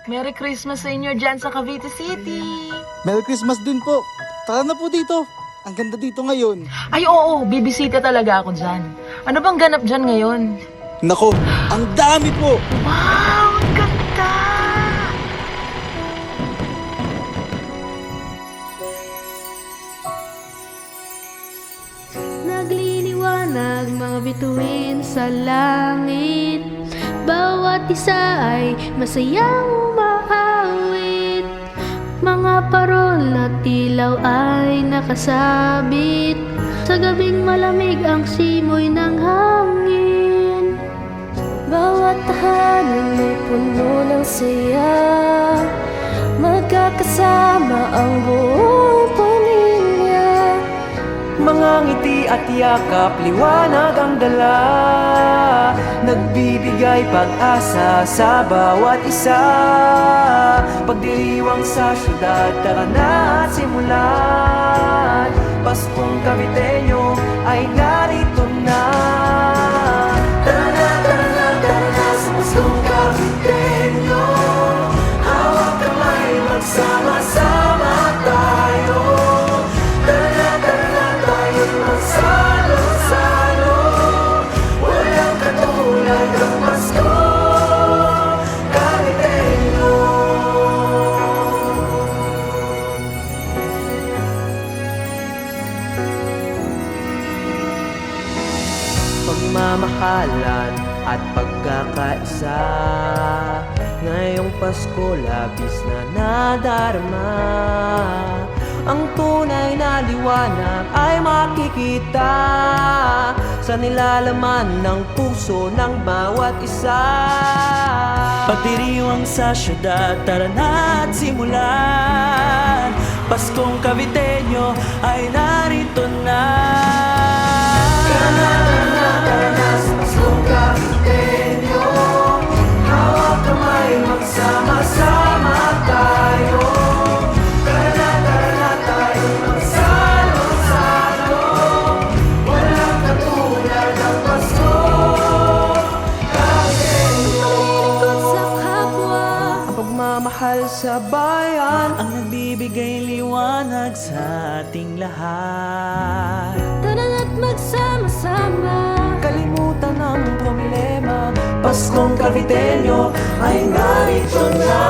Merry Christmas sa inyo dyan sa Cavite City. Merry Christmas din po. Tara na po dito. Ang ganda dito ngayon. Ay oo, bibisita talaga ako dyan. Ano bang ganap dyan ngayon? Nako, ang dami po. Wow, ang ganda! Nagliliwanag mga bituin sa langit. Bawat isa ay masayang umaawit. Mga parol na tilaw ay nakasabit. Sa gabing malamig ang simoy ng hangin. Bawat tahanan ay puno ng saya. Magkakasama ang buong pamilya. Mga ngiti at yakap, liwanag ang dala. Nagbibigay pag-asa sa bawat isa. Pagdiriwang sa syudad, tara na at simulan. Paskong Caviteño ay narito na. Tara na, tara na, tara na sa Paskong Caviteño. Hawak kamay, magsama-sama tayo. Magsalo-salo, walang katulad ng Pasko Caviteño. Pagmamahalan at pagkakaisa, ngayong Pasko labis na nadarama. Ang tunay na liwanag ay makikita sa nilalaman ng puso ng bawat isa. Pagdiriwang sa syudad, tara na at simulan. Paskong Caviteño ay narito na. Tara na, tara na, tara na sa Paskong Caviteño. Hawak kamay, magsama-sama tayo. Mahal sa bayan ang nagbibigay liwanag sa ating lahat. Tara na't magsama-sama. Kalimutan ang problema, Paskong Caviteño ay narito na.